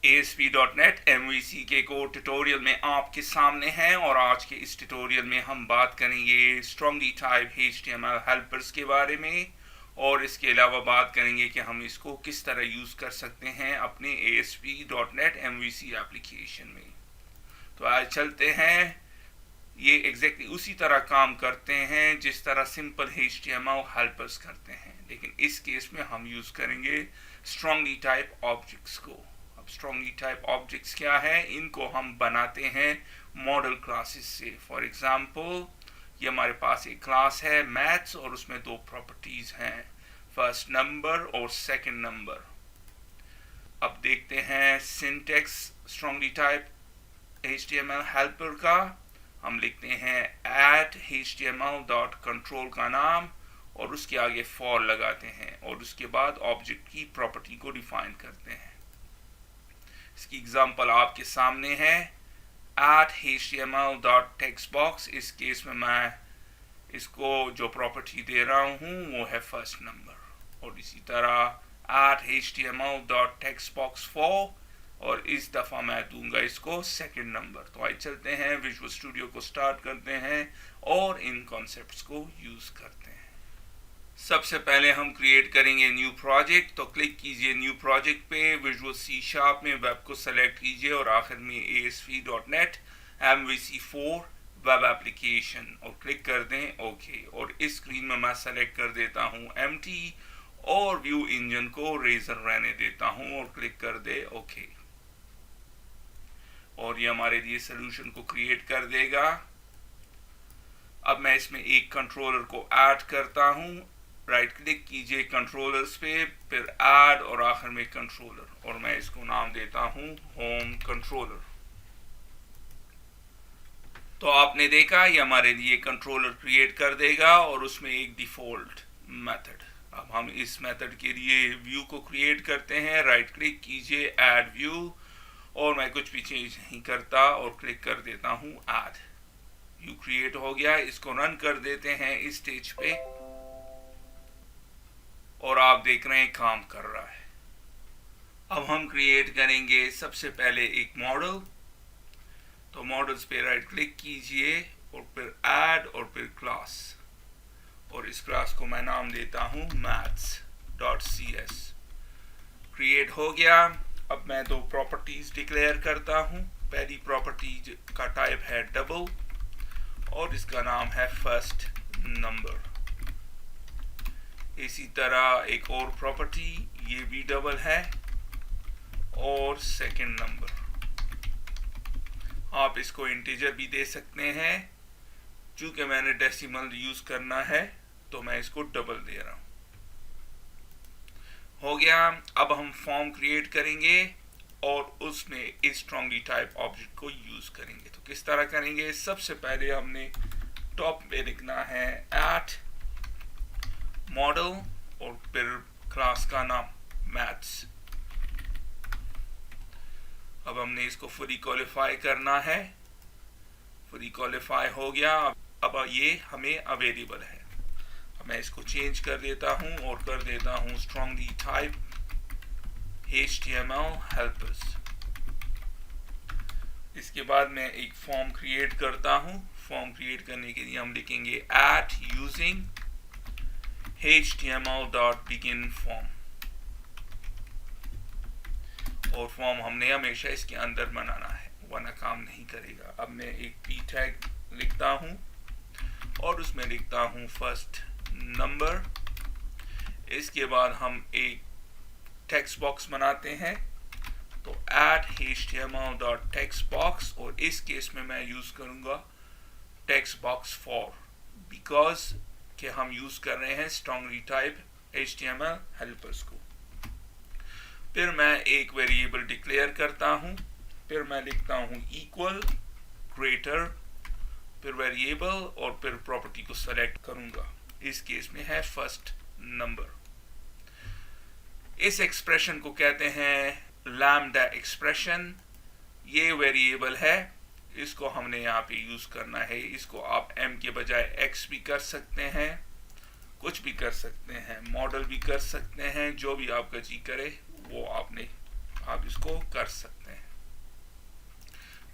ASP.NET MVC के code tutorial में आपके सामने हैं और आज के इस ट्यूटोरियल में हम बात करेंगे स्ट्रांगली टाइप HTML हेल्पर्स के बारे में और इसके अलावा बात करेंगे कि हम इसको किस तरह यूज़ कर सकते हैं अपने ASP.NET MVC एप्लीकेशन में। तो आज चलते हैं, ये एग्जैक्टली उसी तरह काम करते हैं जिस तरह सिंपल HTML हेल्पर्स करते हैं, लेकिन इस केस में हम यूज़ करेंगे स्ट्रांगली टाइप ऑब्जेक्ट्स को। स्ट्रांगली टाइप ऑब्जेक्ट्स क्या है? इनको हम बनाते हैं मॉडल क्लासेस से। फॉर एग्जांपल, ये हमारे पास एक क्लास है मैथ्स और उसमें दो प्रॉपर्टीज हैं, फर्स्ट नंबर और सेकंड नंबर। अब देखते हैं syntax strongly type HTML helper का। हम लिखते हैं @html.control का नाम और उसके आगे फॉर लगाते हैं और उसके बाद ऑब्जेक्ट की प्रॉपर्टी को डिफाइन करते हैं। इसकी एग्जांपल आपके सामने है @html.textbox। इस केस में मैं इसको जो प्रॉपर्टी दे रहा हूं वो है फर्स्ट नंबर, और इसी तरह @html.textbox4 और इस दफा मैं दूंगा इसको सेकंड नंबर। तो आइए चलते हैं, विजुअल स्टूडियो को स्टार्ट करते हैं और इन कॉन्सेप्ट्स को यूज करते हैं। सबसे पहले हम क्रिएट करेंगे न्यू प्रोजेक्ट, तो क्लिक कीजिए न्यू प्रोजेक्ट पे, विजुअल C# में वेब को सेलेक्ट कीजिए और आखिर में ASP.NET MVC4 वेब एप्लीकेशन और क्लिक कर दें ओके। और इस स्क्रीन में मैं सेलेक्ट कर देता हूं एम्प्टी और व्यू इंजन को रेजर रहने देता हूं और क्लिक कर दे ओके। और ये हमारे लिए सोल्यूशन को क्रिएट कर देगा। अब मैं इसमें एक कंट्रोलर को ऐड करता हूं, राइट क्लिक कीजिए कंट्रोलर्स पे, फिर ऐड और आखिर में कंट्रोलर, और मैं इसको नाम देता हूं होम कंट्रोलर। तो आपने देखा ये हमारे लिए कंट्रोलर क्रिएट कर देगा और उसमें एक डिफॉल्ट मेथड। अब हम इस मेथड के लिए व्यू को क्रिएट करते हैं, राइट क्लिक कीजिए ऐड व्यू, और मैं कुछ भी चेंज नहीं करता और क्लिक कर देता हूं ऐड। व्यू क्रिएट हो गया। इसको रन कर देते हैं इस स्टेज पे और आप देख रहे हैं काम कर रहा है। अब हम क्रिएट करेंगे सबसे पहले एक मॉडल। तो मॉडल्स पे राइट क्लिक कीजिए और फिर ऐड और फिर क्लास, और इस क्लास को मैं नाम देता हूं maths.cs। क्रिएट हो गया। अब मैं दो प्रॉपर्टीज डिक्लेयर करता हूं। पहली प्रॉपर्टी का टाइप है डबल और इसका नाम है फर्स्ट नंबर। इसी तरह एक और प्रॉपर्टी, ये भी डबल है, और सेकंड नंबर। आप इसको इंटीजर भी दे सकते हैं, चूंकि मैंने डेसिमल यूज करना है तो मैं इसको डबल दे रहा हूं। हो गया। अब हम फॉर्म क्रिएट करेंगे और उसमें इस स्ट्रांगली टाइप ऑब्जेक्ट को यूज करेंगे। तो किस तरह करेंगे? सबसे पहले हमने टॉप पे लिखना है @model और फिर क्लास का नाम मैथ्स। अब हमने इसको फुली क्वालिफाई करना है। फुली क्वालिफाई हो गया। अब ये हमें अवेलेबल है। अब मैं इसको चेंज कर देता हूं और कर देता हूं स्ट्रांगली टाइप HTML हेल्पर्स। इसके बाद मैं एक फॉर्म क्रिएट करता हूं। फॉर्म क्रिएट करने के लिए हम लिखेंगे @using html.beginForm, और फॉर्म हमने हमेशा इसके अंदर बनाना है वरना काम नहीं करेगा। अब मैं एक p टैग लिखता हूं और उसमें लिखता हूं फर्स्ट नंबर। इसके बाद हम एक टेक्स्ट बॉक्स बनाते हैं, तो @html.textbox, और इस केस में मैं यूज करूंगा textbox4 बिकॉज कि हम यूज कर रहे हैं स्ट्रांगली टाइप HTML हेल्पर्स को। फिर मैं एक वेरिएबल डिक्लेयर करता हूं, फिर मैं लिखता हूं इक्वल ग्रेटर, फिर वेरिएबल, और फिर प्रॉपर्टी को सेलेक्ट करूंगा। इस केस में है फर्स्ट नंबर। इस एक्सप्रेशन को कहते हैं लैम्डा एक्सप्रेशन। ये वेरिएबल है, इसको हमने यहाँ पे यूज करना है। इसको आप m के बजाय x भी कर सकते हैं, कुछ भी कर सकते हैं, मॉडल भी कर सकते हैं, जो भी आपका जी करे वो आपने आप इसको कर सकते हैं।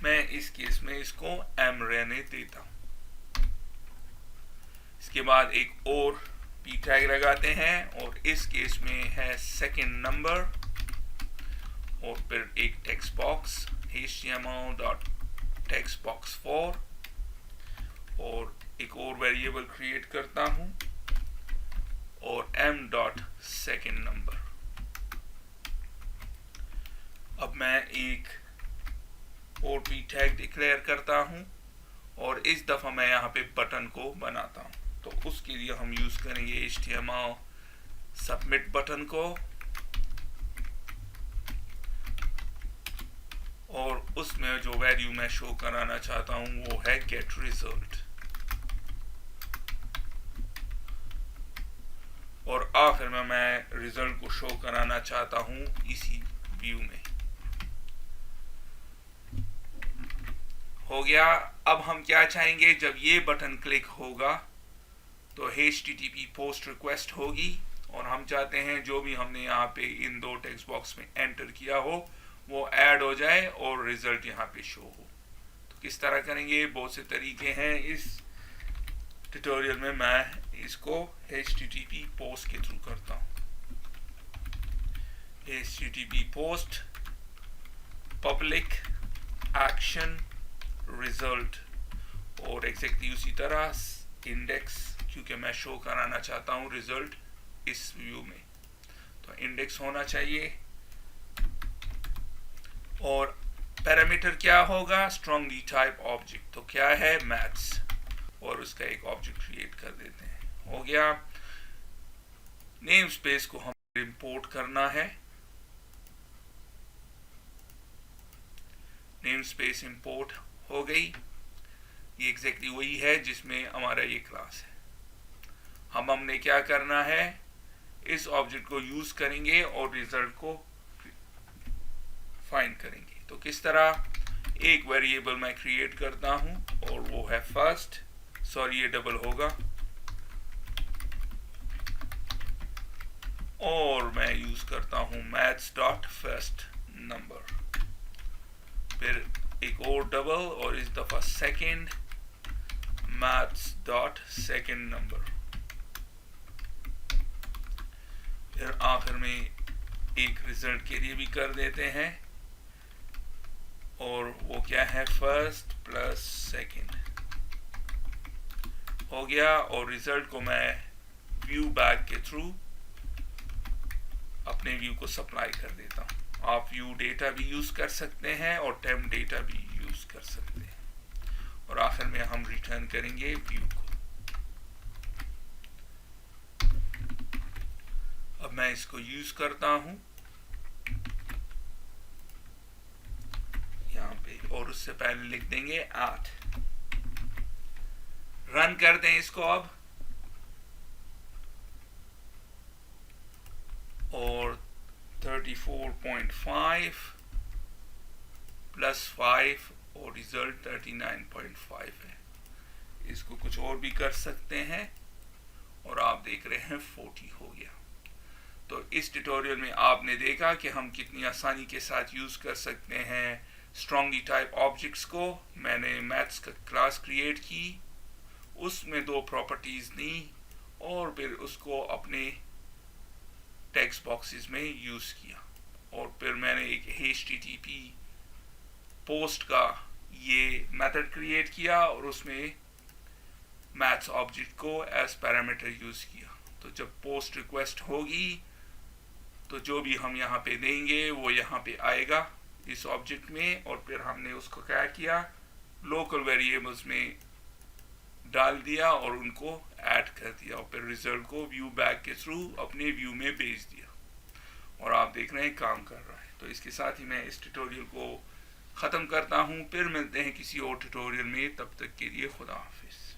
मैं इस केस में इसको m रहने देता हूं। इसके बाद एक और p टैग लगाते हैं और इस केस में है सेकंड नंबर और फिर एक टेक्स्ट बॉक्स html.textbox4 और एक और वेरिएबल क्रिएट करता हूं और m.secondNumber। अब मैं एक और p टैग डिक्लेयर करता हूं और इस दफा मैं यहां पे बटन को बनाता हूं। तो उसके लिए हम यूज करेंगे HTML सबमिट बटन को और उसमें जो वैल्यू मैं शो कराना चाहता हूं वो है गेट रिजल्ट। और आखिर में मैं रिजल्ट को शो कराना चाहता हूं इसी व्यू में। हो गया। अब हम क्या चाहेंगे, जब ये बटन क्लिक होगा तो HTTP पोस्ट रिक्वेस्ट होगी और हम चाहते हैं जो भी हमने यहाँ पे इन दो टेक्स्ट बॉक्स में एंटर किया हो वो ऐड हो जाए और रिजल्ट यहाँ पे शो हो। तो किस तरह करेंगे, बहुत से तरीके हैं। इस ट्यूटोरियल में मैं इसको HTTP पोस्ट के थ्रू करता हूँ। HTTP post public action result और एग्जैक्टली उसी तरह इंडेक्स, क्योंकि मैं शो कराना चाहता हूँ रिजल्ट इस व्यू में, तो इंडेक्स होना चाहिए। और पैरामीटर क्या होगा, स्ट्रांगली टाइप ऑब्जेक्ट। तो क्या है, मैथ्स, और उसका एक ऑब्जेक्ट क्रिएट कर देते हैं। हो गया। नेम स्पेस को हम इंपोर्ट करना है। नेम स्पेस इंपोर्ट हो गई। ये एग्जैक्टली वही है जिसमें हमारा ये क्लास है। हमने क्या करना है, इस ऑब्जेक्ट को यूज करेंगे और रिजल्ट को फाइंड करेंगे। तो किस तरह, एक वेरिएबल मैं क्रिएट करता हूं और वो है फर्स्ट, सॉरी ये डबल होगा, और मैं यूज करता हूं maths.firstNumber, फिर एक और डबल और इस दफा सेकंड, maths.secondNumber, फिर आखिर में एक रिजल्ट के लिए भी कर देते हैं और वो क्या है, फर्स्ट प्लस सेकंड। हो गया। और रिजल्ट को मैं व्यू बैग के थ्रू अपने व्यू को सप्लाई कर देता हूं। आप व्यू डेटा भी यूज कर सकते हैं और टेम्प डेटा भी यूज कर सकते हैं। और आखिर में हम रिटर्न करेंगे व्यू को। अब मैं इसको यूज करता हूं यहाँ पे, और उससे पहले लिख देंगे 8। रन कर दें इसको अब, और 34.5 प्लस 5 और रिजल्ट 39.5 है। इसको कुछ और भी कर सकते हैं और आप देख रहे हैं 40 हो गया। तो इस ट्यूटोरियल में आपने देखा कि हम कितनी आसानी के साथ यूज कर सकते हैं स्ट्रांगली टाइप ऑब्जेक्ट्स को। मैंने मैथ्स का क्लास क्रिएट की, उसमें 2 प्रॉपर्टीज दी और फिर उसको अपने टेक्स्ट बॉक्सेस में यूज किया। और फिर मैंने एक HTTP पोस्ट का ये मेथड क्रिएट किया और उसमें मैथ्स ऑब्जेक्ट को एज पैरामीटर यूज किया। तो जब पोस्ट रिक्वेस्ट होगी तो जो भी हम यहाँ पे देंगे वो यहाँ पे आएगा इस ऑब्जेक्ट में, और फिर हमने उसको क्या किया, लोकल वेरिएबल्स में डाल दिया और उनको ऐड कर दिया और फिर रिजल्ट को व्यू बैग के थ्रू अपने व्यू में भेज दिया। और आप देख रहे हैं काम कर रहा है। तो इसके साथ ही मैं इस ट्यूटोरियल को ख़त्म करता हूँ। फिर मिलते हैं किसी और ट्यूटोरियल में, तब तक के लिए खुदा हाफिज़।